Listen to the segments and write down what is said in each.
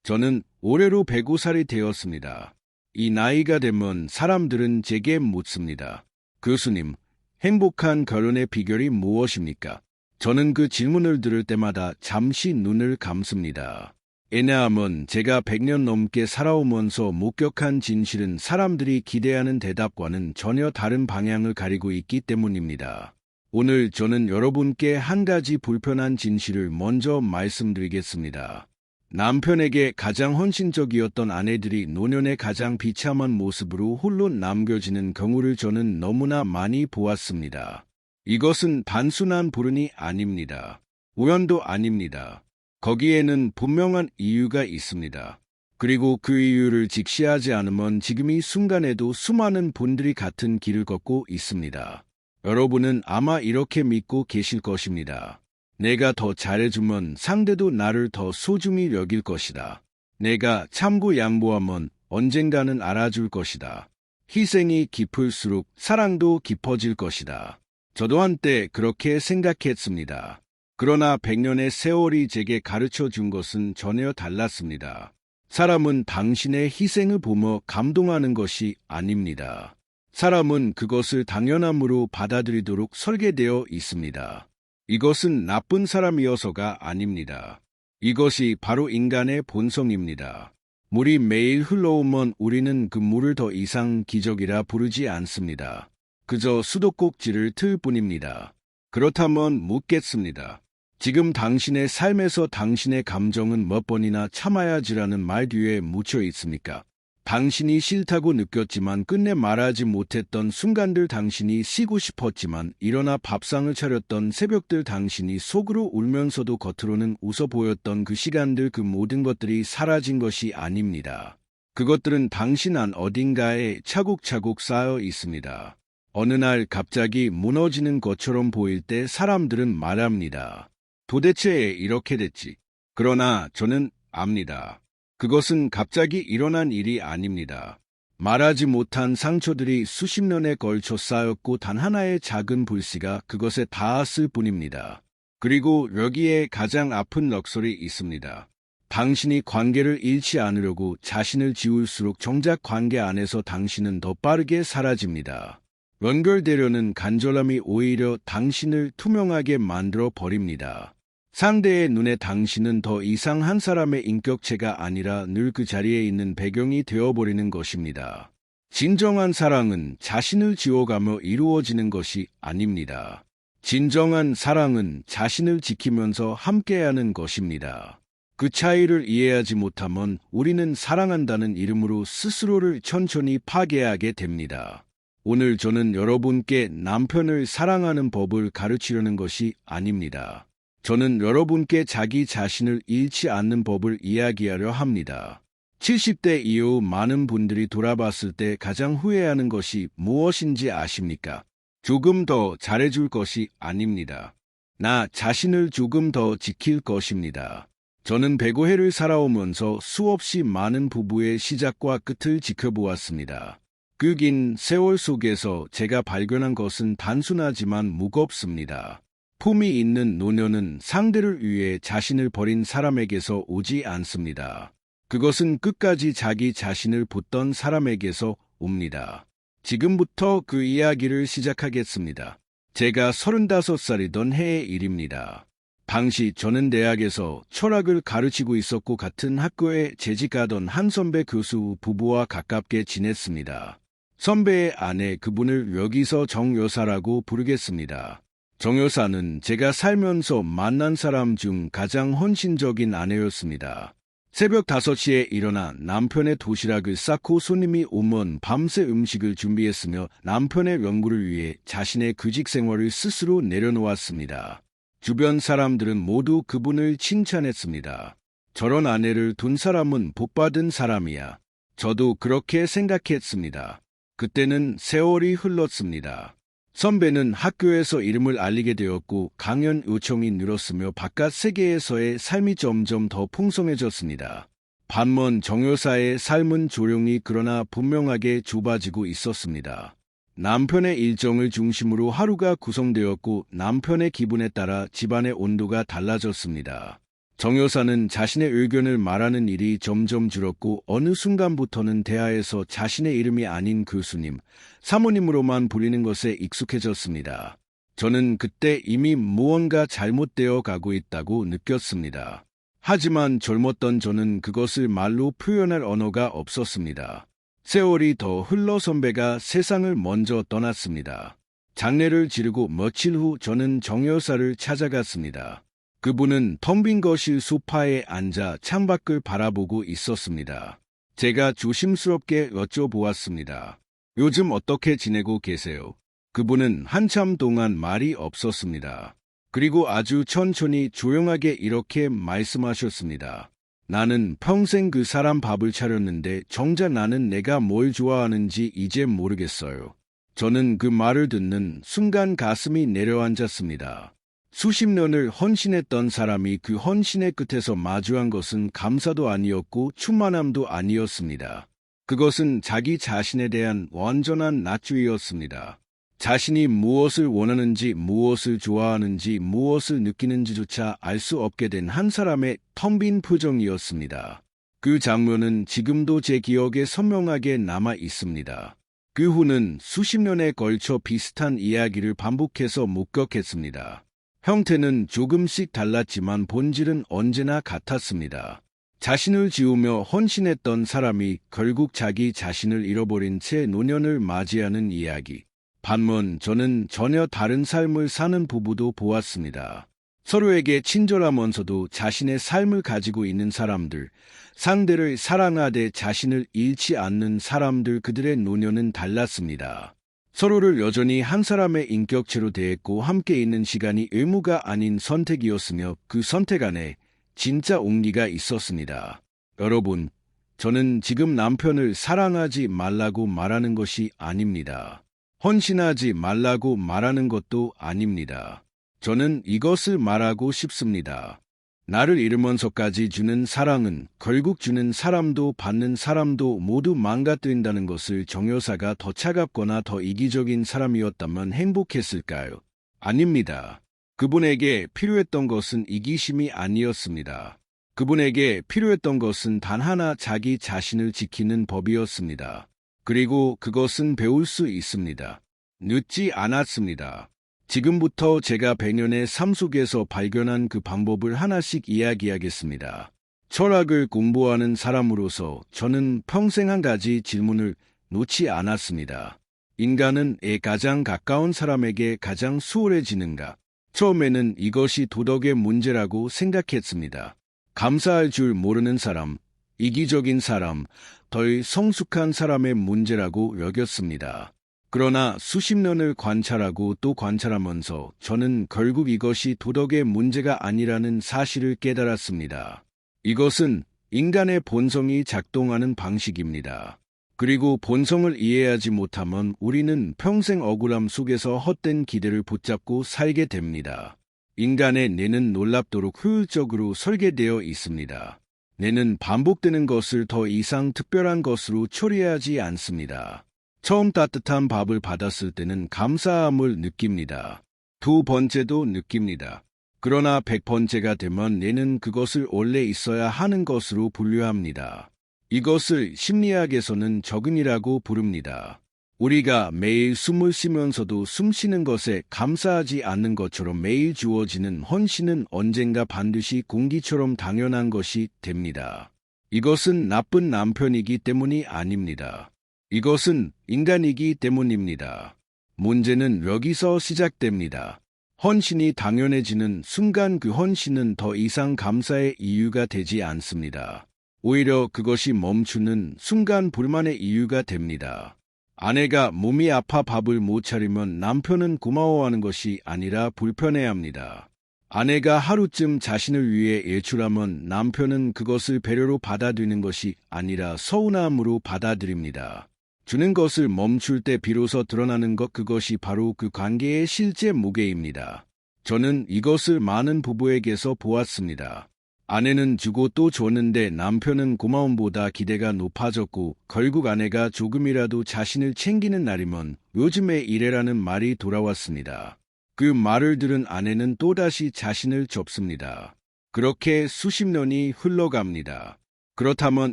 저는 올해로 105살이 되었습니다. 이 나이가 되면 사람들은 제게 묻습니다. 교수님, 행복한 결혼의 비결이 무엇입니까? 저는 그 질문을 들을 때마다 잠시 눈을 감습니다. 왜냐하면 제가 100년 넘게 살아오면서 목격한 진실은 사람들이 기대하는 대답과는 전혀 다른 방향을 가리고 있기 때문입니다. 오늘 저는 여러분께 한 가지 불편한 진실을 먼저 말씀드리겠습니다. 남편에게 가장 헌신적이었던 아내들이 노년의 가장 비참한 모습으로 홀로 남겨지는 경우를 저는 너무나 많이 보았습니다. 이것은 단순한 불운이 아닙니다. 우연도 아닙니다. 거기에는 분명한 이유가 있습니다. 그리고 그 이유를 직시하지 않으면 지금 이 순간에도 수많은 분들이 같은 길을 걷고 있습니다. 여러분은 아마 이렇게 믿고 계실 것입니다. 내가 더 잘해주면 상대도 나를 더 소중히 여길 것이다. 내가 참고 양보하면 언젠가는 알아줄 것이다. 희생이 깊을수록 사랑도 깊어질 것이다. 저도 한때 그렇게 생각했습니다. 그러나 100년의 세월이 제게 가르쳐 준 것은 전혀 달랐습니다. 사람은 당신의 희생을 보며 감동하는 것이 아닙니다. 사람은 그것을 당연함으로 받아들이도록 설계되어 있습니다. 이것은 나쁜 사람이어서가 아닙니다. 이것이 바로 인간의 본성입니다. 물이 매일 흘러오면 우리는 그 물을 더 이상 기적이라 부르지 않습니다. 그저 수도꼭지를 틀 뿐입니다. 그렇다면 묻겠습니다. 지금 당신의 삶에서 당신의 감정은 몇 번이나 참아야지라는 말 뒤에 묻혀 있습니까? 당신이 싫다고 느꼈지만 끝내 말하지 못했던 순간들, 당신이 쉬고 싶었지만 일어나 밥상을 차렸던 새벽들, 당신이 속으로 울면서도 겉으로는 웃어 보였던 그 시간들, 그 모든 것들이 사라진 것이 아닙니다. 그것들은 당신 안 어딘가에 차곡차곡 쌓여 있습니다. 어느 날 갑자기 무너지는 것처럼 보일 때 사람들은 말합니다. 도대체 이렇게 됐지. 그러나 저는 압니다. 그것은 갑자기 일어난 일이 아닙니다. 말하지 못한 상처들이 수십 년에 걸쳐 쌓였고 단 하나의 작은 불씨가 그것에 닿았을 뿐입니다. 그리고 여기에 가장 아픈 넋설이 있습니다. 당신이 관계를 잃지 않으려고 자신을 지울수록 정작 관계 안에서 당신은 더 빠르게 사라집니다. 연결되려는 간절함이 오히려 당신을 투명하게 만들어 버립니다. 상대의 눈에 당신은 더 이상 한 사람의 인격체가 아니라 늘 그 자리에 있는 배경이 되어버리는 것입니다. 진정한 사랑은 자신을 지워가며 이루어지는 것이 아닙니다. 진정한 사랑은 자신을 지키면서 함께하는 것입니다. 그 차이를 이해하지 못하면 우리는 사랑한다는 이름으로 스스로를 천천히 파괴하게 됩니다. 오늘 저는 여러분께 남편을 사랑하는 법을 가르치려는 것이 아닙니다. 저는 여러분께 자기 자신을 잃지 않는 법을 이야기하려 합니다. 70대 이후 많은 분들이 돌아봤을 때 가장 후회하는 것이 무엇인지 아십니까? 조금 더 잘해줄 것이 아닙니다. 나 자신을 조금 더 지킬 것입니다. 저는 105회를 살아오면서 수없이 많은 부부의 시작과 끝을 지켜보았습니다. 그 긴 세월 속에서 제가 발견한 것은 단순하지만 무겁습니다. 품이 있는 노년은 상대를 위해 자신을 버린 사람에게서 오지 않습니다. 그것은 끝까지 자기 자신을 붙던 사람에게서 옵니다. 지금부터 그 이야기를 시작하겠습니다. 제가 35살이던 해의 일입니다. 당시 저는 대학에서 철학을 가르치고 있었고 같은 학교에 재직하던 한 선배 교수 부부와 가깝게 지냈습니다. 선배의 아내, 그분을 여기서 정 여사라고 부르겠습니다. 정 여사는 제가 살면서 만난 사람 중 가장 헌신적인 아내였습니다. 새벽 5시에 일어나 남편의 도시락을 싸고 손님이 오면 밤새 음식을 준비했으며 남편의 연구를 위해 자신의 구직 생활을 스스로 내려놓았습니다. 주변 사람들은 모두 그분을 칭찬했습니다. 저런 아내를 둔 사람은 복받은 사람이야. 저도 그렇게 생각했습니다. 그때는 세월이 흘렀습니다. 선배는 학교에서 이름을 알리게 되었고 강연 요청이 늘었으며 바깥 세계에서의 삶이 점점 더 풍성해졌습니다. 반면 정 여사의 삶은 조용히 그러나 분명하게 좁아지고 있었습니다. 남편의 일정을 중심으로 하루가 구성되었고 남편의 기분에 따라 집안의 온도가 달라졌습니다. 정 여사는 자신의 의견을 말하는 일이 점점 줄었고 어느 순간부터는 대화에서 자신의 이름이 아닌 교수님, 사모님으로만 불리는 것에 익숙해졌습니다. 저는 그때 이미 무언가 잘못되어 가고 있다고 느꼈습니다. 하지만 젊었던 저는 그것을 말로 표현할 언어가 없었습니다. 세월이 더 흘러 선배가 세상을 먼저 떠났습니다. 장례를 치르고 며칠 후 저는 정 여사를 찾아갔습니다. 그분은 텅 빈 거실 소파에 앉아 창밖을 바라보고 있었습니다. 제가 조심스럽게 여쭤보았습니다. 요즘 어떻게 지내고 계세요? 그분은 한참 동안 말이 없었습니다. 그리고 아주 천천히 조용하게 이렇게 말씀하셨습니다. 나는 평생 그 사람 밥을 차렸는데 정작 나는 내가 뭘 좋아하는지 이제 모르겠어요. 저는 그 말을 듣는 순간 가슴이 내려앉았습니다. 수십 년을 헌신했던 사람이 그 헌신의 끝에서 마주한 것은 감사도 아니었고 충만함도 아니었습니다. 그것은 자기 자신에 대한 완전한 낮추기였습니다. 자신이 무엇을 원하는지, 무엇을 좋아하는지, 무엇을 느끼는지조차 알 수 없게 된 한 사람의 텅 빈 표정이었습니다. 그 장면은 지금도 제 기억에 선명하게 남아 있습니다. 그 후는 수십 년에 걸쳐 비슷한 이야기를 반복해서 목격했습니다. 형태는 조금씩 달랐지만 본질은 언제나 같았습니다. 자신을 지우며 헌신했던 사람이 결국 자기 자신을 잃어버린 채 노년을 맞이하는 이야기. 반면 저는 전혀 다른 삶을 사는 부부도 보았습니다. 서로에게 친절하면서도 자신의 삶을 가지고 있는 사람들, 상대를 사랑하되 자신을 잃지 않는 사람들, 그들의 노년은 달랐습니다. 서로를 여전히 한 사람의 인격체로 대했고 함께 있는 시간이 의무가 아닌 선택이었으며 그 선택 안에 진짜 온기가 있었습니다. 여러분, 저는 지금 남편을 사랑하지 말라고 말하는 것이 아닙니다. 헌신하지 말라고 말하는 것도 아닙니다. 저는 이것을 말하고 싶습니다. 나를 잃으면서까지 주는 사랑은 결국 주는 사람도 받는 사람도 모두 망가뜨린다는 것을 정 여사가 더 차갑거나 더 이기적인 사람이었다면 행복했을까요? 아닙니다. 그분에게 필요했던 것은 이기심이 아니었습니다. 그분에게 필요했던 것은 단 하나, 자기 자신을 지키는 법이었습니다. 그리고 그것은 배울 수 있습니다. 늦지 않았습니다. 지금부터 제가 100년의 삶 속에서 발견한 그 방법을 하나씩 이야기하겠습니다. 철학을 공부하는 사람으로서 저는 평생 한 가지 질문을 놓지 않았습니다. 인간은 가장 가까운 사람에게 가장 수월해지는가? 처음에는 이것이 도덕의 문제라고 생각했습니다. 감사할 줄 모르는 사람, 이기적인 사람, 덜 성숙한 사람의 문제라고 여겼습니다. 그러나 수십 년을 관찰하고 또 관찰하면서 저는 결국 이것이 도덕의 문제가 아니라는 사실을 깨달았습니다. 이것은 인간의 본성이 작동하는 방식입니다. 그리고 본성을 이해하지 못하면 우리는 평생 억울함 속에서 헛된 기대를 붙잡고 살게 됩니다. 인간의 뇌는 놀랍도록 효율적으로 설계되어 있습니다. 뇌는 반복되는 것을 더 이상 특별한 것으로 처리하지 않습니다. 처음 따뜻한 밥을 받았을 때는 감사함을 느낍니다. 두 번째도 느낍니다. 그러나 100번째가 되면 뇌는 그것을 원래 있어야 하는 것으로 분류합니다. 이것을 심리학에서는 적응이라고 부릅니다. 우리가 매일 숨을 쉬면서도 숨 쉬는 것에 감사하지 않는 것처럼 매일 주어지는 헌신은 언젠가 반드시 공기처럼 당연한 것이 됩니다. 이것은 나쁜 남편이기 때문이 아닙니다. 이것은 인간이기 때문입니다. 문제는 여기서 시작됩니다. 헌신이 당연해지는 순간 그 헌신은 더 이상 감사의 이유가 되지 않습니다. 오히려 그것이 멈추는 순간 불만의 이유가 됩니다. 아내가 몸이 아파 밥을 못 차리면 남편은 고마워하는 것이 아니라 불편해합니다. 아내가 하루쯤 자신을 위해 외출하면 남편은 그것을 배려로 받아들이는 것이 아니라 서운함으로 받아들입니다. 주는 것을 멈출 때 비로소 드러나는 것, 그것이 바로 그 관계의 실제 무게입니다. 저는 이것을 많은 부부에게서 보았습니다. 아내는 주고 또 줬는데 남편은 고마움보다 기대가 높아졌고 결국 아내가 조금이라도 자신을 챙기는 날이면 요즘에 이래라는 말이 돌아왔습니다. 그 말을 들은 아내는 또다시 자신을 접습니다. 그렇게 수십 년이 흘러갑니다. 그렇다면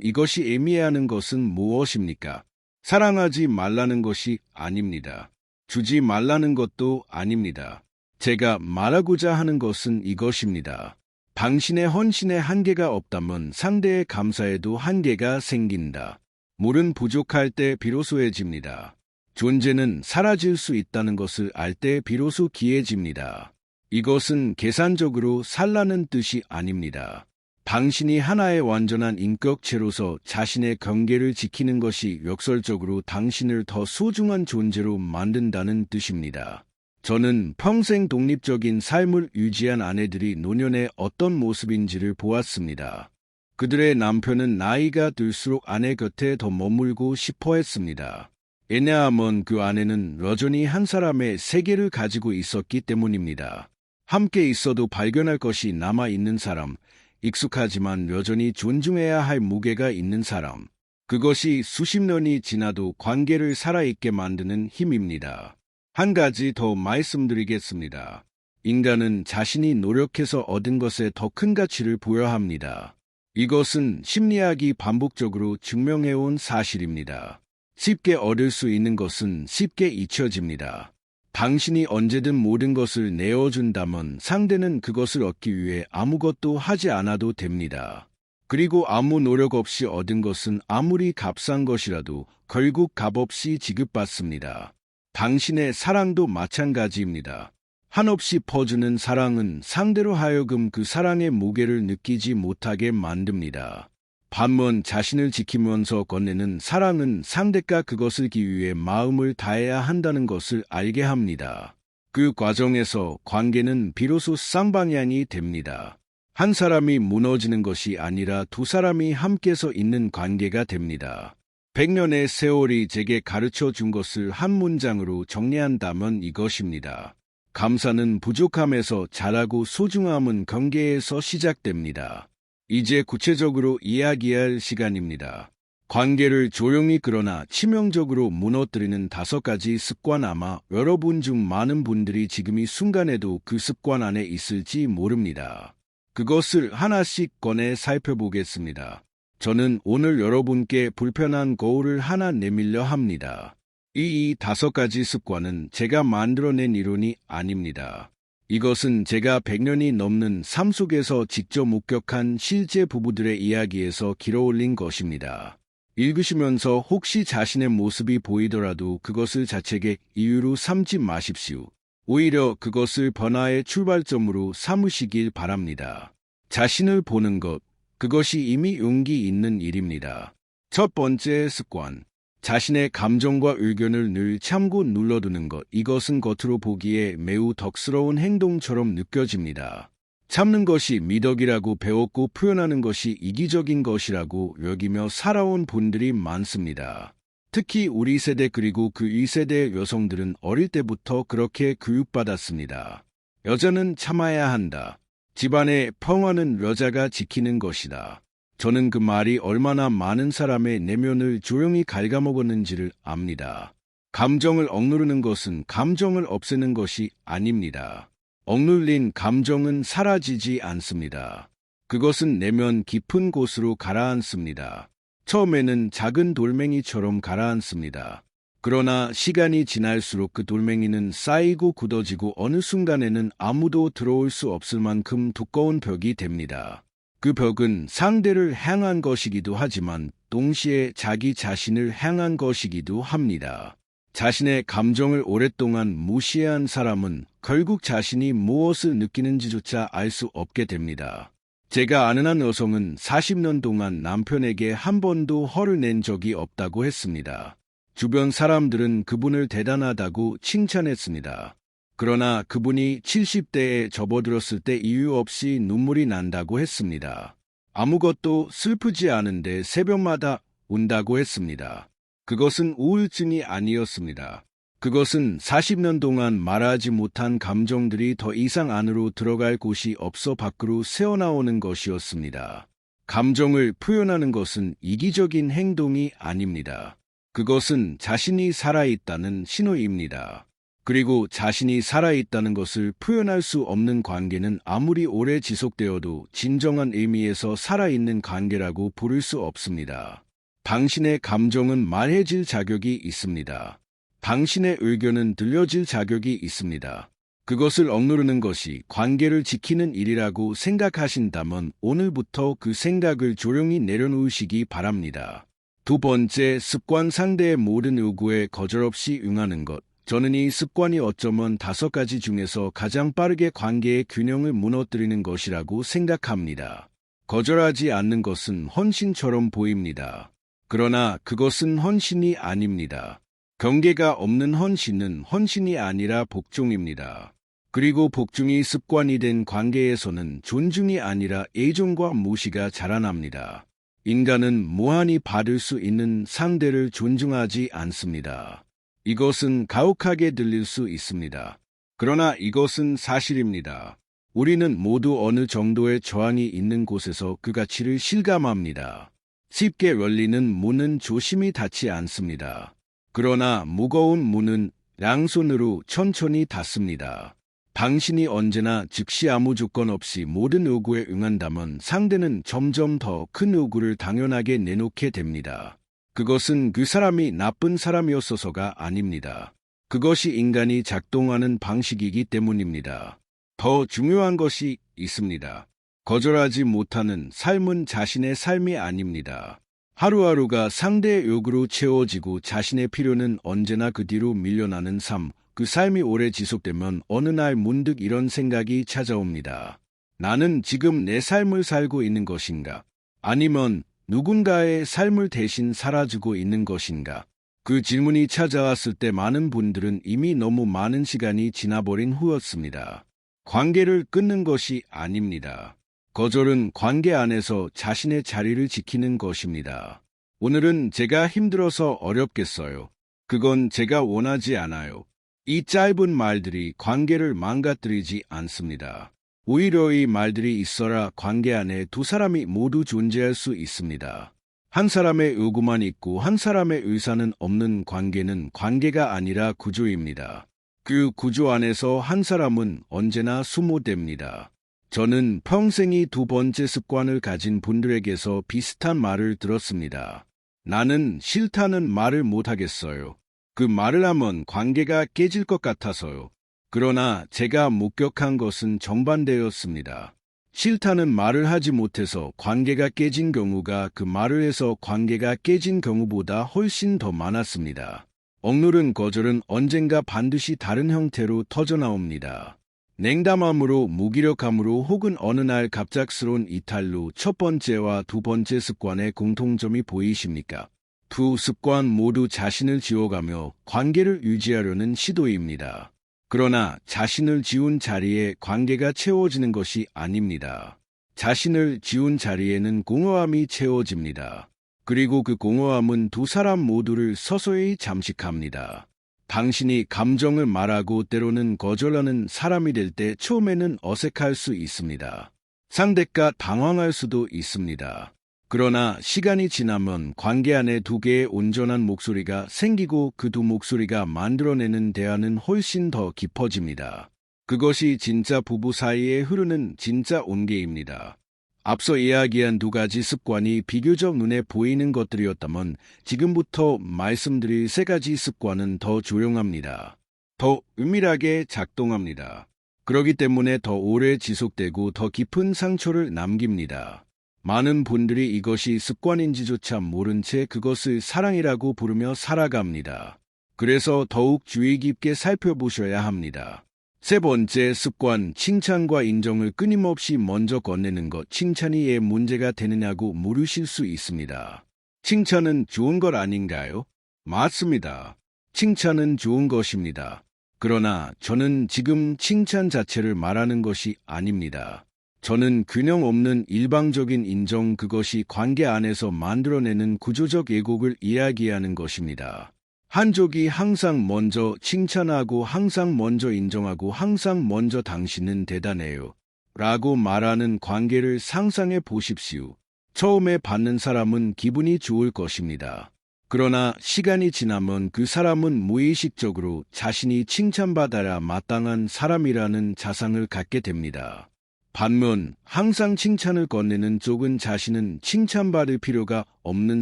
이것이 의미하는 것은 무엇입니까? 사랑하지 말라는 것이 아닙니다. 주지 말라는 것도 아닙니다. 제가 말하고자 하는 것은 이것입니다. 당신의 헌신에 한계가 없다면 상대의 감사에도 한계가 생긴다. 물은 부족할 때 비로소해집니다. 존재는 사라질 수 있다는 것을 알 때 비로소 귀해집니다. 이것은 계산적으로 살라는 뜻이 아닙니다. 당신이 하나의 완전한 인격체로서 자신의 경계를 지키는 것이 역설적으로 당신을 더 소중한 존재로 만든다는 뜻입니다. 저는 평생 독립적인 삶을 유지한 아내들이 노년에 어떤 모습인지를 보았습니다. 그들의 남편은 나이가 들수록 아내 곁에 더 머물고 싶어 했습니다. 왜냐하면 그 아내는 여전히 한 사람의 세계를 가지고 있었기 때문입니다. 함께 있어도 발견할 것이 남아있는 사람, 익숙하지만 여전히 존중해야 할 무게가 있는 사람. 그것이 수십 년이 지나도 관계를 살아있게 만드는 힘입니다. 한 가지 더 말씀드리겠습니다. 인간은 자신이 노력해서 얻은 것에 더 큰 가치를 부여야 합니다. 이것은 심리학이 반복적으로 증명해온 사실입니다. 쉽게 얻을 수 있는 것은 쉽게 잊혀집니다. 당신이 언제든 모든 것을 내어준다면 상대는 그것을 얻기 위해 아무것도 하지 않아도 됩니다. 그리고 아무 노력 없이 얻은 것은 아무리 값싼 것이라도 결국 값없이 지급받습니다. 당신의 사랑도 마찬가지입니다. 한없이 퍼주는 사랑은 상대로 하여금 그 사랑의 무게를 느끼지 못하게 만듭니다. 반면 자신을 지키면서 건네는 사랑은 상대가 그것을 기 위해 마음을 다해야 한다는 것을 알게 합니다. 그 과정에서 관계는 비로소 쌍방향이 됩니다. 한 사람이 무너지는 것이 아니라 두 사람이 함께서 있는 관계가 됩니다. 100년의 세월이 제게 가르쳐 준 것을 한 문장으로 정리한다면 이것입니다. 감사는 부족함에서 자라고 소중함은 경계에서 시작됩니다. 이제 구체적으로 이야기할 시간입니다. 관계를 조용히 그러나 치명적으로 무너뜨리는 5가지 습관. 아마 여러분 중 많은 분들이 지금 이 순간에도 그 습관 안에 있을지 모릅니다. 그것을 하나씩 꺼내 살펴보겠습니다. 저는 오늘 여러분께 불편한 거울을 하나 내밀려 합니다. 이 5가지 습관은 제가 만들어낸 이론이 아닙니다. 이것은 제가 100년이 넘는 삶 속에서 직접 목격한 실제 부부들의 이야기에서 길어올린 것입니다. 읽으시면서 혹시 자신의 모습이 보이더라도 그것을 자책의 이유로 삼지 마십시오. 오히려 그것을 변화의 출발점으로 삼으시길 바랍니다. 자신을 보는 것, 그것이 이미 용기 있는 일입니다. 첫 번째 습관, 자신의 감정과 의견을 늘 참고 눌러두는 것. 이것은 겉으로 보기에 매우 덕스러운 행동처럼 느껴집니다. 참는 것이 미덕이라고 배웠고 표현하는 것이 이기적인 것이라고 여기며 살아온 분들이 많습니다. 특히 우리 세대 그리고 그 윗세대의 여성들은 어릴 때부터 그렇게 교육받았습니다. 여자는 참아야 한다. 집안의 평화는 여자가 지키는 것이다. 저는 그 말이 얼마나 많은 사람의 내면을 조용히 갉아먹었는지를 압니다. 감정을 억누르는 것은 감정을 없애는 것이 아닙니다. 억눌린 감정은 사라지지 않습니다. 그것은 내면 깊은 곳으로 가라앉습니다. 처음에는 작은 돌멩이처럼 가라앉습니다. 그러나 시간이 지날수록 그 돌멩이는 쌓이고 굳어지고 어느 순간에는 아무도 들어올 수 없을 만큼 두꺼운 벽이 됩니다. 그 벽은 상대를 향한 것이기도 하지만 동시에 자기 자신을 향한 것이기도 합니다. 자신의 감정을 오랫동안 무시한 사람은 결국 자신이 무엇을 느끼는지조차 알 수 없게 됩니다. 제가 아는 한 여성은 40년 동안 남편에게 한 번도 화를 낸 적이 없다고 했습니다. 주변 사람들은 그분을 대단하다고 칭찬했습니다. 그러나 그분이 70대에 접어들었을 때 이유 없이 눈물이 난다고 했습니다. 아무것도 슬프지 않은데 새벽마다 운다고 했습니다. 그것은 우울증이 아니었습니다. 그것은 40년 동안 말하지 못한 감정들이 더 이상 안으로 들어갈 곳이 없어 밖으로 새어나오는 것이었습니다. 감정을 표현하는 것은 이기적인 행동이 아닙니다. 그것은 자신이 살아있다는 신호입니다. 그리고 자신이 살아있다는 것을 표현할 수 없는 관계는 아무리 오래 지속되어도 진정한 의미에서 살아있는 관계라고 부를 수 없습니다. 당신의 감정은 말해질 자격이 있습니다. 당신의 의견은 들려질 자격이 있습니다. 그것을 억누르는 것이 관계를 지키는 일이라고 생각하신다면 오늘부터 그 생각을 조용히 내려놓으시기 바랍니다. 두 번째, 습관 상대의 모든 요구에 거절없이 응하는 것. 저는 이 습관이 어쩌면 5가지 중에서 가장 빠르게 관계의 균형을 무너뜨리는 것이라고 생각합니다. 거절하지 않는 것은 헌신처럼 보입니다. 그러나 그것은 헌신이 아닙니다. 경계가 없는 헌신은 헌신이 아니라 복종입니다. 그리고 복종이 습관이 된 관계에서는 존중이 아니라 애정과 무시가 자라납니다. 인간은 무한히 받을 수 있는 상대를 존중하지 않습니다. 이것은 가혹하게 들릴 수 있습니다. 그러나 이것은 사실입니다. 우리는 모두 어느 정도의 저항이 있는 곳에서 그 가치를 실감합니다. 쉽게 열리는 문은 조심히 닫지 않습니다. 그러나 무거운 문은 양손으로 천천히 닫습니다. 당신이 언제나 즉시 아무 조건 없이 모든 요구에 응한다면 상대는 점점 더 큰 요구를 당연하게 내놓게 됩니다. 그것은 그 사람이 나쁜 사람이었어서가 아닙니다. 그것이 인간이 작동하는 방식이기 때문입니다. 더 중요한 것이 있습니다. 거절하지 못하는 삶은 자신의 삶이 아닙니다. 하루하루가 상대의 요구로 채워지고 자신의 필요는 언제나 그 뒤로 밀려나는 삶. 그 삶이 오래 지속되면 어느 날 문득 이런 생각이 찾아옵니다. 나는 지금 내 삶을 살고 있는 것인가? 아니면 누군가의 삶을 대신 살아주고 있는 것인가? 그 질문이 찾아왔을 때 많은 분들은 이미 너무 많은 시간이 지나버린 후였습니다. 관계를 끊는 것이 아닙니다. 거절은 관계 안에서 자신의 자리를 지키는 것입니다. 오늘은 제가 힘들어서 어렵겠어요. 그건 제가 원하지 않아요. 이 짧은 말들이 관계를 망가뜨리지 않습니다. 오히려 이 말들이 있어야 관계 안에 두 사람이 모두 존재할 수 있습니다. 한 사람의 요구만 있고 한 사람의 의사는 없는 관계는 관계가 아니라 구조입니다. 그 구조 안에서 한 사람은 언제나 소모됩니다. 저는 평생이 두 번째 습관을 가진 분들에게서 비슷한 말을 들었습니다. 나는 싫다는 말을 못하겠어요. 그 말을 하면 관계가 깨질 것 같아서요. 그러나 제가 목격한 것은 정반대였습니다. 싫다는 말을 하지 못해서 관계가 깨진 경우가 그 말을 해서 관계가 깨진 경우보다 훨씬 더 많았습니다. 억누른 거절은 언젠가 반드시 다른 형태로 터져나옵니다. 냉담함으로, 무기력함으로 혹은 어느 날 갑작스러운 이탈로 첫 번째와 두 번째 습관의 공통점이 보이십니까? 두 습관 모두 자신을 지워가며 관계를 유지하려는 시도입니다. 그러나 자신을 지운 자리에 관계가 채워지는 것이 아닙니다. 자신을 지운 자리에는 공허함이 채워집니다. 그리고 그 공허함은 두 사람 모두를 서서히 잠식합니다. 당신이 감정을 말하고 때로는 거절하는 사람이 될 때 처음에는 어색할 수 있습니다. 상대가 당황할 수도 있습니다. 그러나 시간이 지나면 관계 안에 두 개의 온전한 목소리가 생기고 그 두 목소리가 만들어내는 대화는 훨씬 더 깊어집니다. 그것이 진짜 부부 사이에 흐르는 진짜 온계입니다. 앞서 이야기한 두 가지 습관이 비교적 눈에 보이는 것들이었다면 지금부터 말씀드릴 세 가지 습관은 더 조용합니다. 더 은밀하게 작동합니다. 그렇기 때문에 더 오래 지속되고 더 깊은 상처를 남깁니다. 많은 분들이 이것이 습관인지조차 모른 채 그것을 사랑이라고 부르며 살아갑니다. 그래서 더욱 주의 깊게 살펴보셔야 합니다. 세 번째 습관, 칭찬과 인정을 끊임없이 먼저 건네는 것. 칭찬이 왜 문제가 되느냐고 물으실 수 있습니다. 칭찬은 좋은 것 아닌가요? 맞습니다. 칭찬은 좋은 것입니다. 그러나 저는 지금 칭찬 자체를 말하는 것이 아닙니다. 저는 균형 없는 일방적인 인정, 그것이 관계 안에서 만들어내는 구조적 왜곡을 이야기하는 것입니다. 한쪽이 항상 먼저 칭찬하고 항상 먼저 인정하고 항상 먼저 당신은 대단해요 라고 말하는 관계를 상상해 보십시오. 처음에 받는 사람은 기분이 좋을 것입니다. 그러나 시간이 지나면 그 사람은 무의식적으로 자신이 칭찬받아야 마땅한 사람이라는 자상을 갖게 됩니다. 반면 항상 칭찬을 건네는 쪽은 자신은 칭찬받을 필요가 없는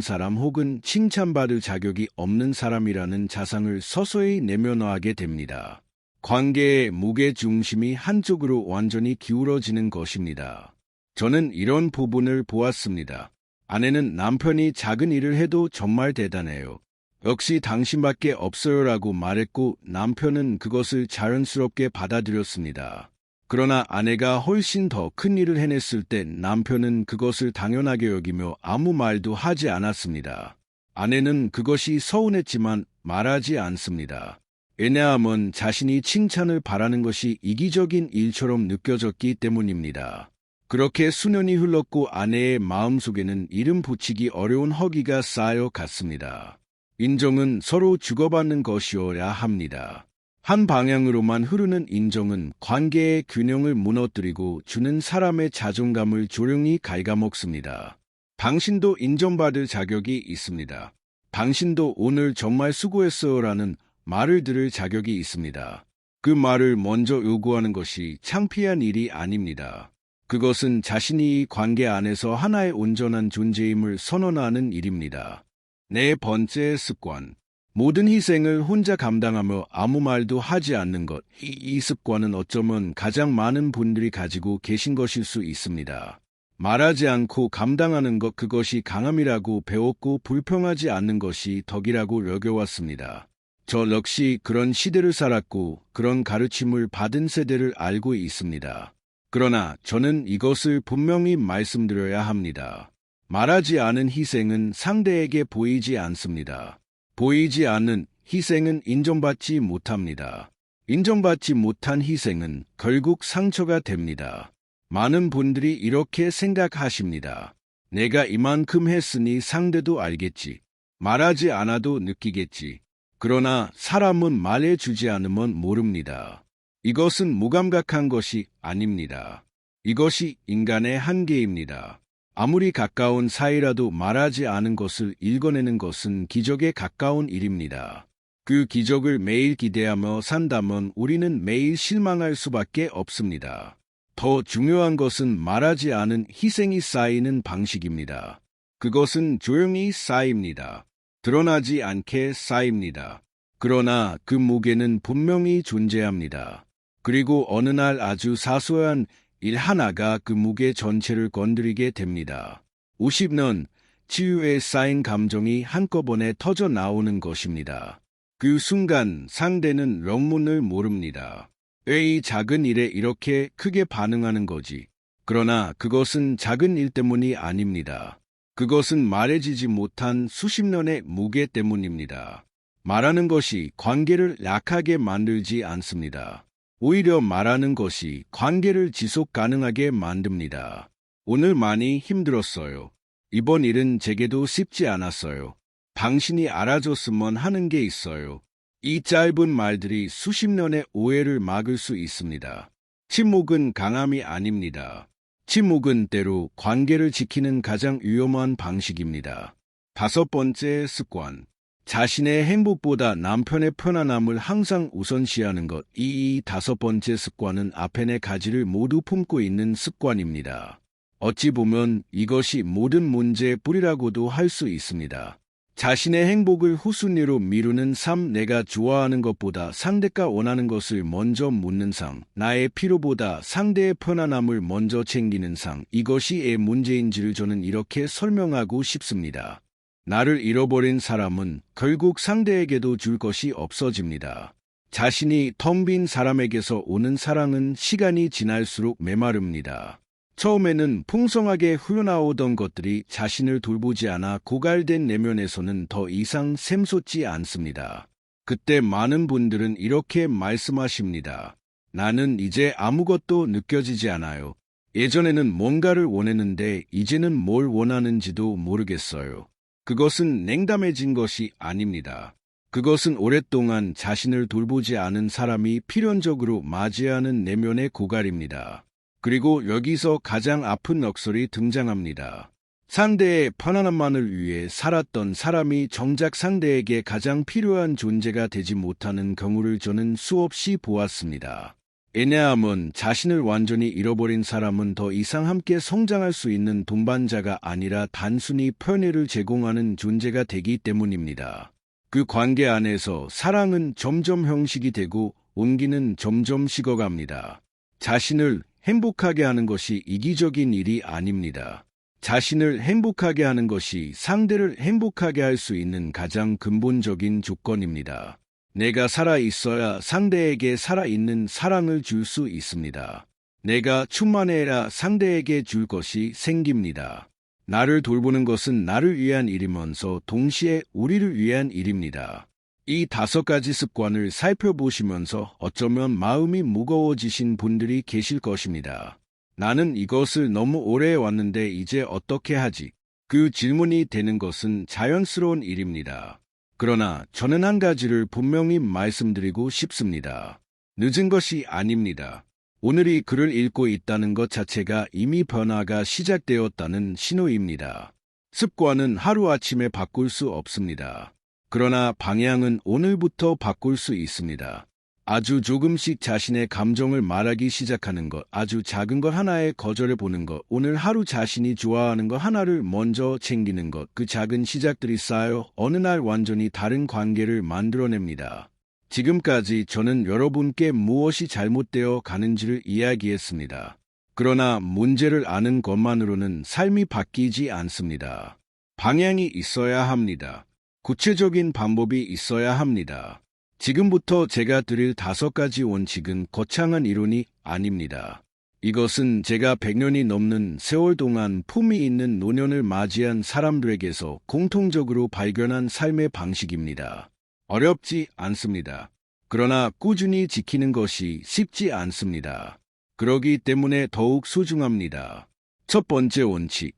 사람 혹은 칭찬받을 자격이 없는 사람이라는 자상을 서서히 내면화하게 됩니다. 관계의 무게중심이 한쪽으로 완전히 기울어지는 것입니다. 저는 이런 부분을 보았습니다. 아내는 남편이 작은 일을 해도 정말 대단해요. 역시 당신밖에 없어요라고 말했고 남편은 그것을 자연스럽게 받아들였습니다. 그러나 아내가 훨씬 더 큰 일을 해냈을 때 남편은 그것을 당연하게 여기며 아무 말도 하지 않았습니다. 아내는 그것이 서운했지만 말하지 않습니다. 왜냐하면 자신이 칭찬을 바라는 것이 이기적인 일처럼 느껴졌기 때문입니다. 그렇게 수년이 흘렀고 아내의 마음속에는 이름 붙이기 어려운 허기가 쌓여 갔습니다. 인정은 서로 주고받는 것이어야 합니다. 한 방향으로만 흐르는 인정은 관계의 균형을 무너뜨리고 주는 사람의 자존감을 조용히 갉아먹습니다. 당신도 인정받을 자격이 있습니다. 당신도 오늘 정말 수고했어요라는 말을 들을 자격이 있습니다. 그 말을 먼저 요구하는 것이 창피한 일이 아닙니다. 그것은 자신이 이 관계 안에서 하나의 온전한 존재임을 선언하는 일입니다. 네 번째 습관. 모든 희생을 혼자 감당하며 아무 말도 하지 않는 것. 이 습관은 어쩌면 가장 많은 분들이 가지고 계신 것일 수 있습니다. 말하지 않고 감당하는 것, 그것이 강함이라고 배웠고 불평하지 않는 것이 덕이라고 여겨왔습니다. 저 역시 그런 시대를 살았고 그런 가르침을 받은 세대를 알고 있습니다. 그러나 저는 이것을 분명히 말씀드려야 합니다. 말하지 않은 희생은 상대에게 보이지 않습니다. 보이지 않는 희생은 인정받지 못합니다. 인정받지 못한 희생은 결국 상처가 됩니다. 많은 분들이 이렇게 생각하십니다. 내가 이만큼 했으니 상대도 알겠지. 말하지 않아도 느끼겠지. 그러나 사람은 말해주지 않으면 모릅니다. 이것은 무감각한 것이 아닙니다. 이것이 인간의 한계입니다. 아무리 가까운 사이라도 말하지 않은 것을 읽어내는 것은 기적에 가까운 일입니다. 그 기적을 매일 기대하며 산다면 우리는 매일 실망할 수밖에 없습니다. 더 중요한 것은 말하지 않은 희생이 쌓이는 방식입니다. 그것은 조용히 쌓입니다. 드러나지 않게 쌓입니다. 그러나 그 무게는 분명히 존재합니다. 그리고 어느 날 아주 사소한 일 하나가 그 무게 전체를 건드리게 됩니다. 50년 치유에 쌓인 감정이 한꺼번에 터져 나오는 것입니다. 그 순간 상대는 영문을 모릅니다. 왜 이 작은 일에 이렇게 크게 반응하는 거지? 그러나 그것은 작은 일 때문이 아닙니다. 그것은 말해지지 못한 수십 년의 무게 때문입니다. 말하는 것이 관계를 약하게 만들지 않습니다. 오히려 말하는 것이 관계를 지속 가능하게 만듭니다. 오늘 많이 힘들었어요. 이번 일은 제게도 쉽지 않았어요. 당신이 알아줬으면 하는 게 있어요. 이 짧은 말들이 수십 년의 오해를 막을 수 있습니다. 침묵은 강함이 아닙니다. 침묵은 때로 관계를 지키는 가장 위험한 방식입니다. 다섯 번째 습관. 자신의 행복보다 남편의 편안함을 항상 우선시하는 것. 이 다섯 번째 습관은 앞에 네 가지를 모두 품고 있는 습관입니다. 어찌 보면 이것이 모든 문제의 뿌리라고도 할 수 있습니다. 자신의 행복을 후순위로 미루는 삶, 내가 좋아하는 것보다 상대가 원하는 것을 먼저 묻는 삶, 나의 필요보다 상대의 편안함을 먼저 챙기는 삶, 이것이 의 문제인지를 저는 이렇게 설명하고 싶습니다. 나를 잃어버린 사람은 결국 상대에게도 줄 것이 없어집니다. 자신이 텅 빈 사람에게서 오는 사랑은 시간이 지날수록 메마릅니다. 처음에는 풍성하게 흘러나오던 것들이 자신을 돌보지 않아 고갈된 내면에서는 더 이상 샘솟지 않습니다. 그때 많은 분들은 이렇게 말씀하십니다. 나는 이제 아무것도 느껴지지 않아요. 예전에는 뭔가를 원했는데 이제는 뭘 원하는지도 모르겠어요. 그것은 냉담해진 것이 아닙니다. 그것은 오랫동안 자신을 돌보지 않은 사람이 필연적으로 맞이하는 내면의 고갈입니다. 그리고 여기서 가장 아픈 역설이 등장합니다. 상대의 편안함만을 위해 살았던 사람이 정작 상대에게 가장 필요한 존재가 되지 못하는 경우를 저는 수없이 보았습니다. 왜냐하면 자신을 완전히 잃어버린 사람은 더 이상 함께 성장할 수 있는 동반자가 아니라 단순히 편의를 제공하는 존재가 되기 때문입니다. 그 관계 안에서 사랑은 점점 형식이 되고 온기는 점점 식어갑니다. 자신을 행복하게 하는 것이 이기적인 일이 아닙니다. 자신을 행복하게 하는 것이 상대를 행복하게 할 수 있는 가장 근본적인 조건입니다. 내가 살아있어야 상대에게 살아있는 사랑을 줄 수 있습니다. 내가 충만해야 상대에게 줄 것이 생깁니다. 나를 돌보는 것은 나를 위한 일이면서 동시에 우리를 위한 일입니다. 이 5가지 습관을 살펴보시면서 어쩌면 마음이 무거워지신 분들이 계실 것입니다. 나는 이것을 너무 오래 해왔는데 이제 어떻게 하지? 그 질문이 되는 것은 자연스러운 일입니다. 그러나 저는 한 가지를 분명히 말씀드리고 싶습니다. 늦은 것이 아닙니다. 오늘이 글을 읽고 있다는 것 자체가 이미 변화가 시작되었다는 신호입니다. 습관은 하루아침에 바꿀 수 없습니다. 그러나 방향은 오늘부터 바꿀 수 있습니다. 아주 조금씩 자신의 감정을 말하기 시작하는 것, 아주 작은 것 하나에 거절해 보는 것, 오늘 하루 자신이 좋아하는 것 하나를 먼저 챙기는 것, 그 작은 시작들이 쌓여 어느 날 완전히 다른 관계를 만들어냅니다. 지금까지 저는 여러분께 무엇이 잘못되어 가는지를 이야기했습니다. 그러나 문제를 아는 것만으로는 삶이 바뀌지 않습니다. 방향이 있어야 합니다. 구체적인 방법이 있어야 합니다. 지금부터 제가 드릴 5가지 원칙은 거창한 이론이 아닙니다. 이것은 제가 100년이 넘는 세월 동안 품위 있는 노년을 맞이한 사람들에게서 공통적으로 발견한 삶의 방식입니다. 어렵지 않습니다. 그러나 꾸준히 지키는 것이 쉽지 않습니다. 그러기 때문에 더욱 소중합니다. 첫 번째 원칙.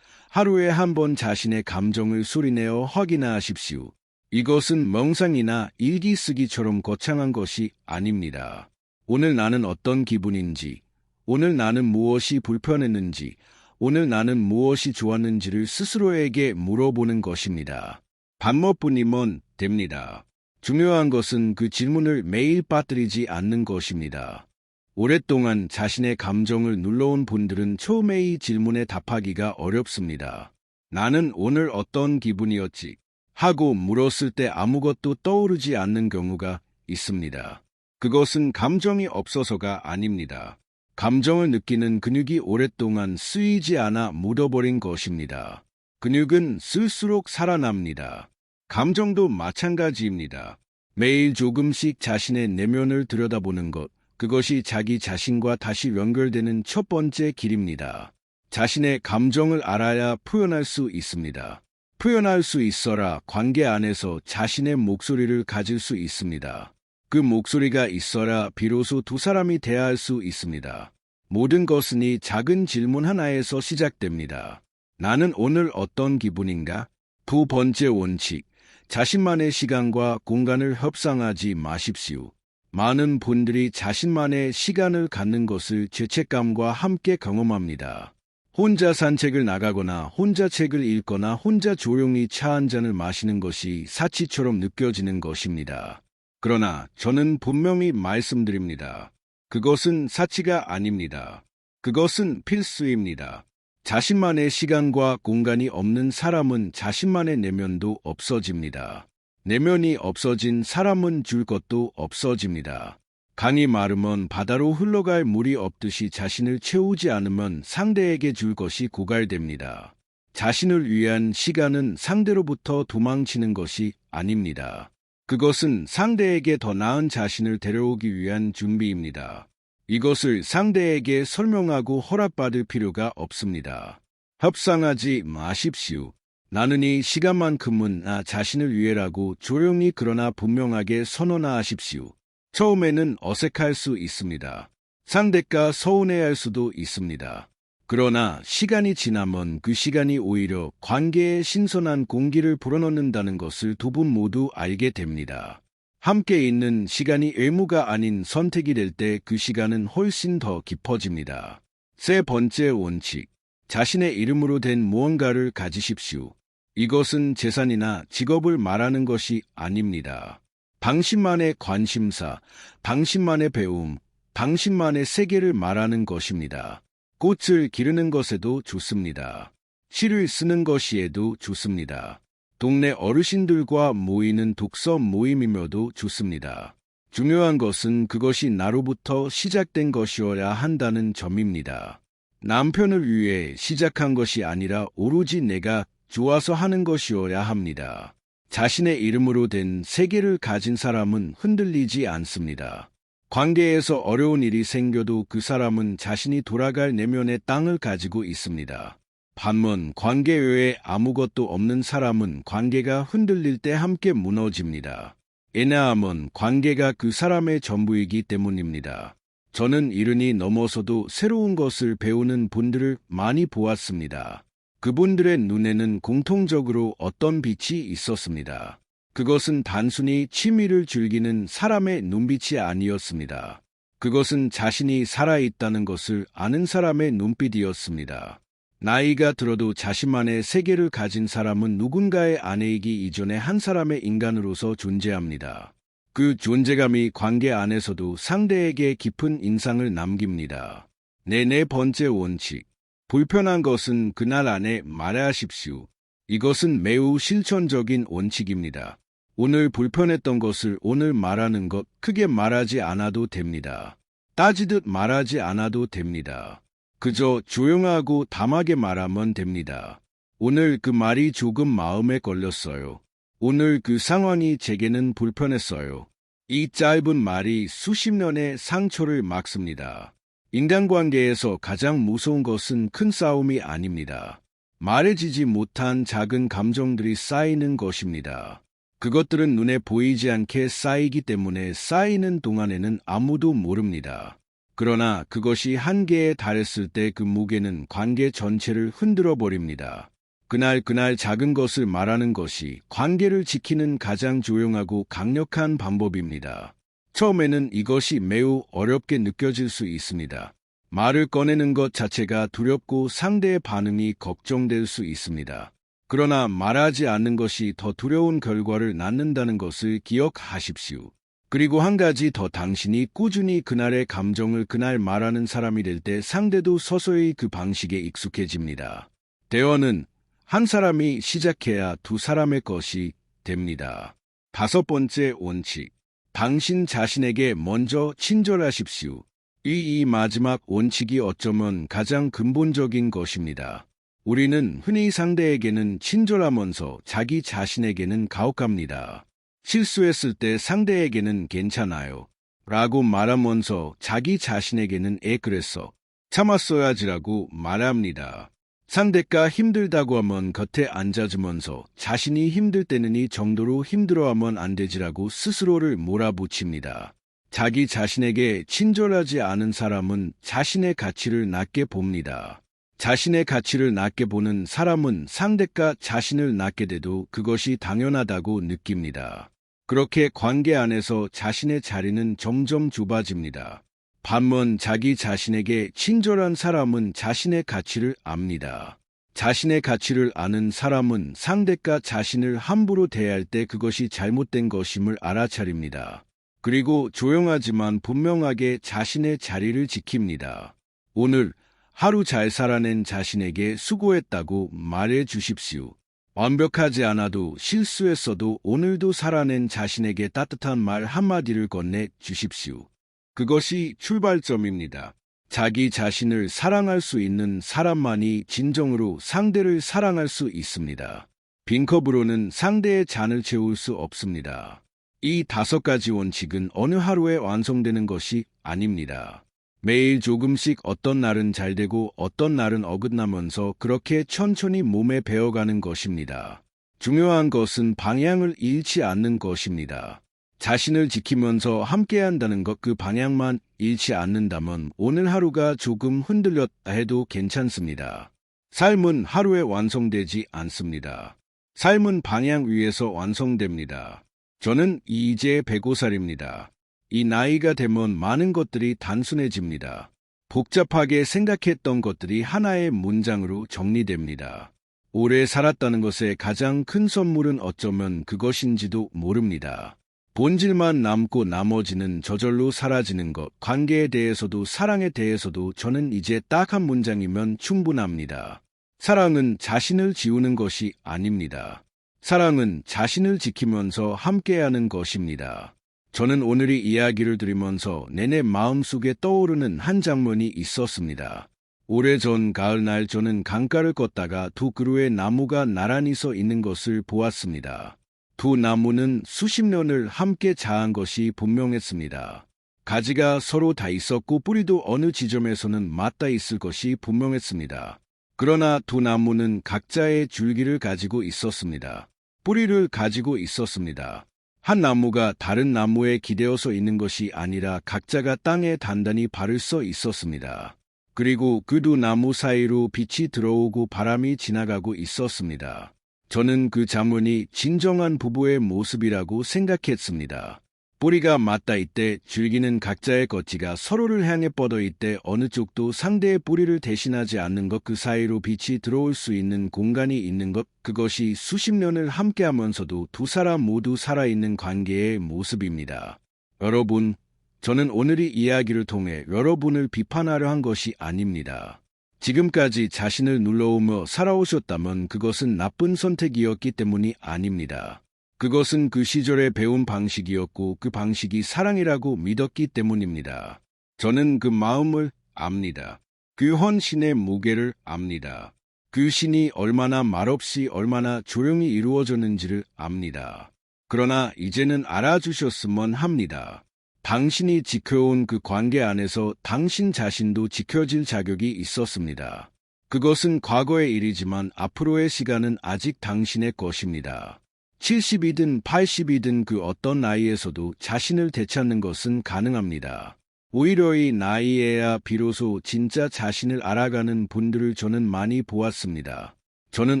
하루에 한 번 자신의 감정을 소리내어 확인하십시오. 이것은 명상이나 일기 쓰기처럼 거창한 것이 아닙니다. 오늘 나는 어떤 기분인지, 오늘 나는 무엇이 불편했는지, 오늘 나는 무엇이 좋았는지를 스스로에게 물어보는 것입니다. 반복뿐이면 됩니다. 중요한 것은 그 질문을 매일 빠뜨리지 않는 것입니다. 오랫동안 자신의 감정을 눌러온 분들은 처음에 이 질문에 답하기가 어렵습니다. 나는 오늘 어떤 기분이었지? 하고 물었을 때 아무것도 떠오르지 않는 경우가 있습니다. 그것은 감정이 없어서가 아닙니다. 감정을 느끼는 근육이 오랫동안 쓰이지 않아 묻어버린 것입니다. 근육은 쓸수록 살아납니다. 감정도 마찬가지입니다. 매일 조금씩 자신의 내면을 들여다보는 것, 그것이 자기 자신과 다시 연결되는 첫 번째 길입니다. 자신의 감정을 알아야 표현할 수 있습니다. 표현할 수 있어라 관계 안에서 자신의 목소리를 가질 수 있습니다. 그 목소리가 있어라 비로소 두 사람이 대화할 수 있습니다. 모든 것은 이 작은 질문 하나에서 시작됩니다. 나는 오늘 어떤 기분인가? 두 번째 원칙. 자신만의 시간과 공간을 협상하지 마십시오. 많은 분들이 자신만의 시간을 갖는 것을 죄책감과 함께 경험합니다. 혼자 산책을 나가거나 혼자 책을 읽거나 혼자 조용히 차 한 잔을 마시는 것이 사치처럼 느껴지는 것입니다. 그러나 저는 분명히 말씀드립니다. 그것은 사치가 아닙니다. 그것은 필수입니다. 자신만의 시간과 공간이 없는 사람은 자신만의 내면도 없어집니다. 내면이 없어진 사람은 줄 것도 없어집니다. 강이 마르면 바다로 흘러갈 물이 없듯이 자신을 채우지 않으면 상대에게 줄 것이 고갈됩니다. 자신을 위한 시간은 상대로부터 도망치는 것이 아닙니다. 그것은 상대에게 더 나은 자신을 데려오기 위한 준비입니다. 이것을 상대에게 설명하고 허락받을 필요가 없습니다. 협상하지 마십시오. 나는 이 시간만큼은 나 자신을 위해라고 조용히 그러나 분명하게 선언하십시오. 처음에는 어색할 수 있습니다. 상대가 서운해할 수도 있습니다. 그러나 시간이 지나면 그 시간이 오히려 관계에 신선한 공기를 불어넣는다는 것을 두 분 모두 알게 됩니다. 함께 있는 시간이 의무가 아닌 선택이 될 때 그 시간은 훨씬 더 깊어집니다. 세 번째 원칙. 자신의 이름으로 된 무언가를 가지십시오. 이것은 재산이나 직업을 말하는 것이 아닙니다. 당신만의 관심사, 당신만의 배움, 당신만의 세계를 말하는 것입니다. 꽃을 기르는 것에도 좋습니다. 시를 쓰는 것이에도 좋습니다. 동네 어르신들과 모이는 독서 모임이며도 좋습니다. 중요한 것은 그것이 나로부터 시작된 것이어야 한다는 점입니다. 남편을 위해 시작한 것이 아니라 오로지 내가 좋아서 하는 것이어야 합니다. 자신의 이름으로 된 세계를 가진 사람은 흔들리지 않습니다. 관계에서 어려운 일이 생겨도 그 사람은 자신이 돌아갈 내면의 땅을 가지고 있습니다. 반면 관계 외에 아무것도 없는 사람은 관계가 흔들릴 때 함께 무너집니다. 왜냐하면 관계가 그 사람의 전부이기 때문입니다. 저는 70이 넘어서도 새로운 것을 배우는 분들을 많이 보았습니다. 그분들의 눈에는 공통적으로 어떤 빛이 있었습니다. 그것은 단순히 취미를 즐기는 사람의 눈빛이 아니었습니다. 그것은 자신이 살아있다는 것을 아는 사람의 눈빛이었습니다. 나이가 들어도 자신만의 세계를 가진 사람은 누군가의 아내이기 이전에 한 사람의 인간으로서 존재합니다. 그 존재감이 관계 안에서도 상대에게 깊은 인상을 남깁니다. 네 번째 원칙. 불편한 것은 그날 안에 말하십시오. 이것은 매우 실천적인 원칙입니다. 오늘 불편했던 것을 오늘 말하는 것, 크게 말하지 않아도 됩니다. 따지듯 말하지 않아도 됩니다. 그저 조용하고 담하게 말하면 됩니다. 오늘 그 말이 조금 마음에 걸렸어요. 오늘 그 상황이 제게는 불편했어요. 이 짧은 말이 수십 년의 상처를 막습니다. 인간관계에서 가장 무서운 것은 큰 싸움이 아닙니다. 말해지지 못한 작은 감정들이 쌓이는 것입니다. 그것들은 눈에 보이지 않게 쌓이기 때문에 쌓이는 동안에는 아무도 모릅니다. 그러나 그것이 한계에 달했을 때 그 무게는 관계 전체를 흔들어 버립니다. 그날 작은 것을 말하는 것이 관계를 지키는 가장 조용하고 강력한 방법입니다. 처음에는 이것이 매우 어렵게 느껴질 수 있습니다. 말을 꺼내는 것 자체가 두렵고 상대의 반응이 걱정될 수 있습니다. 그러나 말하지 않는 것이 더 두려운 결과를 낳는다는 것을 기억하십시오. 그리고 한 가지 더, 당신이 꾸준히 그날의 감정을 그날 말하는 사람이 될 때 상대도 서서히 그 방식에 익숙해집니다. 대화는 한 사람이 시작해야 두 사람의 것이 됩니다. 5번째 원칙. 당신 자신에게 먼저 친절하십시오. 이 마지막 원칙이 어쩌면 가장 근본적인 것입니다. 우리는 흔히 상대에게는 친절하면서 자기 자신에게는 가혹합니다. 실수했을 때 상대에게는 괜찮아요 라고 말하면서 자기 자신에게는 그랬어, 참았어야지라고 말합니다. 상대가 힘들다고 하면 곁에 앉아주면서 자신이 힘들 때는 이 정도로 힘들어하면 안 되지라고 스스로를 몰아붙입니다. 자기 자신에게 친절하지 않은 사람은 자신의 가치를 낮게 봅니다. 자신의 가치를 낮게 보는 사람은 상대가 자신을 낮게 돼도 그것이 당연하다고 느낍니다. 그렇게 관계 안에서 자신의 자리는 점점 좁아집니다. 반면 자기 자신에게 친절한 사람은 자신의 가치를 압니다. 자신의 가치를 아는 사람은 상대가 자신을 함부로 대할 때 그것이 잘못된 것임을 알아차립니다. 그리고 조용하지만 분명하게 자신의 자리를 지킵니다. 오늘 하루 잘 살아낸 자신에게 수고했다고 말해 주십시오. 완벽하지 않아도 실수했어도 오늘도 살아낸 자신에게 따뜻한 말 한마디를 건네 주십시오. 그것이 출발점입니다. 자기 자신을 사랑할 수 있는 사람만이 진정으로 상대를 사랑할 수 있습니다. 빈컵으로는 상대의 잔을 채울 수 없습니다. 이 5가지 원칙은 어느 하루에 완성되는 것이 아닙니다. 매일 조금씩 어떤 날은 잘되고 어떤 날은 어긋나면서 그렇게 천천히 몸에 배어가는 것입니다. 중요한 것은 방향을 잃지 않는 것입니다. 자신을 지키면서 함께한다는 것, 그 방향만 잃지 않는다면 오늘 하루가 조금 흔들렸다 해도 괜찮습니다. 삶은 하루에 완성되지 않습니다. 삶은 방향 위에서 완성됩니다. 저는 이제 105살입니다. 이 나이가 되면 많은 것들이 단순해집니다. 복잡하게 생각했던 것들이 하나의 문장으로 정리됩니다. 오래 살았다는 것의 가장 큰 선물은 어쩌면 그것인지도 모릅니다. 본질만 남고 나머지는 저절로 사라지는 것, 관계에 대해서도 사랑에 대해서도 저는 이제 딱 한 문장이면 충분합니다. 사랑은 자신을 지우는 것이 아닙니다. 사랑은 자신을 지키면서 함께하는 것입니다. 저는 오늘 이 이야기를 들으면서 내내 마음속에 떠오르는 한 장면이 있었습니다. 오래전 가을날 저는 강가를 걷다가 두 그루의 나무가 나란히 서 있는 것을 보았습니다. 두 나무는 수십 년을 함께 자란 것이 분명했습니다. 가지가 서로 다 있었고 뿌리도 어느 지점에서는 맞닿아 있을 것이 분명했습니다. 그러나 두 나무는 각자의 줄기를 가지고 있었습니다. 뿌리를 가지고 있었습니다. 한 나무가 다른 나무에 기대어서 있는 것이 아니라 각자가 땅에 단단히 발을 써 있었습니다. 그리고 그 두 나무 사이로 빛이 들어오고 바람이 지나가고 있었습니다. 저는 그 장면이 진정한 부부의 모습이라고 생각했습니다. 뿌리가 맞닿아 있되 줄기는 각자의 겉지가 서로를 향해 뻗어 있되 어느 쪽도 상대의 뿌리를 대신하지 않는 것, 그 사이로 빛이 들어올 수 있는 공간이 있는 것, 그것이 수십 년을 함께하면서도 두 사람 모두 살아있는 관계의 모습입니다. 여러분, 저는 오늘 이 이야기를 통해 여러분을 비판하려 한 것이 아닙니다. 지금까지 자신을 눌러오며 살아오셨다면 그것은 나쁜 선택이었기 때문이 아닙니다. 그것은 그 시절에 배운 방식이었고 그 방식이 사랑이라고 믿었기 때문입니다. 저는 그 마음을 압니다. 그 헌신의 무게를 압니다. 그 신이 얼마나 말없이 얼마나 조용히 이루어졌는지를 압니다. 그러나 이제는 알아주셨으면 합니다. 당신이 지켜온 그 관계 안에서 당신 자신도 지켜질 자격이 있었습니다. 그것은 과거의 일이지만 앞으로의 시간은 아직 당신의 것입니다. 70이든 80이든 그 어떤 나이에서도 자신을 되찾는 것은 가능합니다. 오히려 이 나이에야 비로소 진짜 자신을 알아가는 분들을 저는 많이 보았습니다. 저는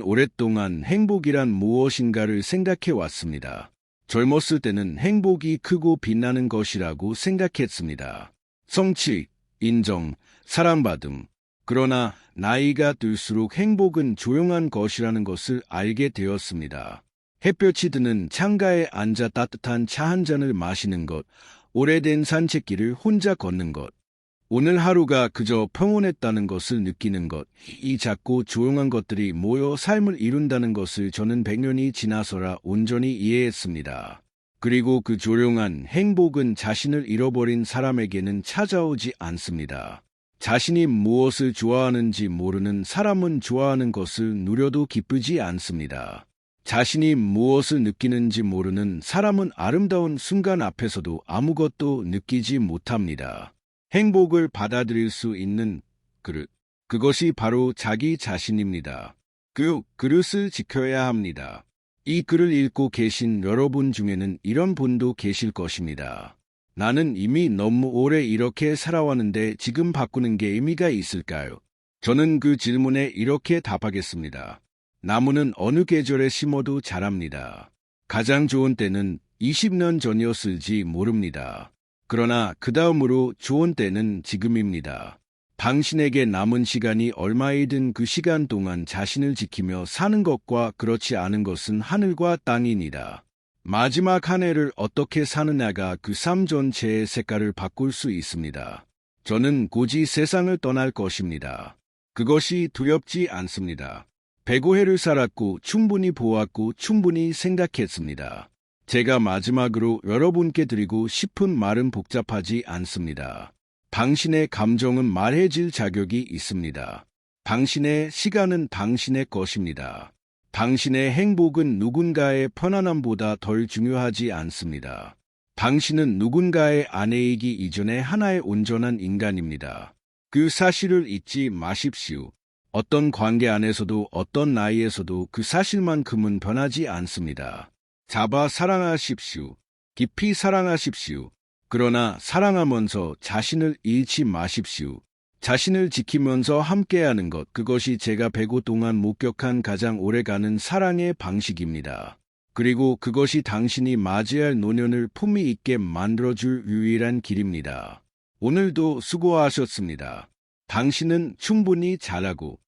오랫동안 행복이란 무엇인가를 생각해 왔습니다. 젊었을 때는 행복이 크고 빛나는 것이라고 생각했습니다. 성취, 인정, 사랑받음. 그러나 나이가 들수록 행복은 조용한 것이라는 것을 알게 되었습니다. 햇볕이 드는 창가에 앉아 따뜻한 차 한 잔을 마시는 것, 오래된 산책길을 혼자 걷는 것, 오늘 하루가 그저 평온했다는 것을 느끼는 것, 이 작고 조용한 것들이 모여 삶을 이룬다는 것을 저는 100년이 지나서라 온전히 이해했습니다. 그리고 그 조용한 행복은 자신을 잃어버린 사람에게는 찾아오지 않습니다. 자신이 무엇을 좋아하는지 모르는 사람은 좋아하는 것을 누려도 기쁘지 않습니다. 자신이 무엇을 느끼는지 모르는 사람은 아름다운 순간 앞에서도 아무것도 느끼지 못합니다. 행복을 받아들일 수 있는 그릇, 그것이 바로 자기 자신입니다. 그 그릇을 지켜야 합니다. 이 글을 읽고 계신 여러분 중에는 이런 분도 계실 것입니다. 나는 이미 너무 오래 이렇게 살아왔는데 지금 바꾸는 게 의미가 있을까요? 저는 그 질문에 이렇게 답하겠습니다. 나무는 어느 계절에 심어도 자랍니다. 가장 좋은 때는 20년 전이었을지 모릅니다. 그러나 그 다음으로 좋은 때는 지금입니다. 당신에게 남은 시간이 얼마이든 그 시간 동안 자신을 지키며 사는 것과 그렇지 않은 것은 하늘과 땅이니라. 마지막 한 해를 어떻게 사느냐가 그 삶 전체의 색깔을 바꿀 수 있습니다. 저는 굳이 세상을 떠날 것입니다. 그것이 두렵지 않습니다. 105회를 살았고 충분히 보았고 충분히 생각했습니다. 제가 마지막으로 여러분께 드리고 싶은 말은 복잡하지 않습니다. 당신의 감정은 말해질 자격이 있습니다. 당신의 시간은 당신의 것입니다. 당신의 행복은 누군가의 편안함보다 덜 중요하지 않습니다. 당신은 누군가의 아내이기 이전에 하나의 온전한 인간입니다. 그 사실을 잊지 마십시오. 어떤 관계 안에서도 어떤 나이에서도 그 사실만큼은 변하지 않습니다. 잡아 사랑하십시오. 깊이 사랑하십시오. 그러나 사랑하면서 자신을 잃지 마십시오. 자신을 지키면서 함께하는 것, 그것이 제가 100호 동안 목격한 가장 오래가는 사랑의 방식입니다. 그리고 그것이 당신이 맞이할 노년을 품위 있게 만들어줄 유일한 길입니다. 오늘도 수고하셨습니다. 당신은 충분히 잘하고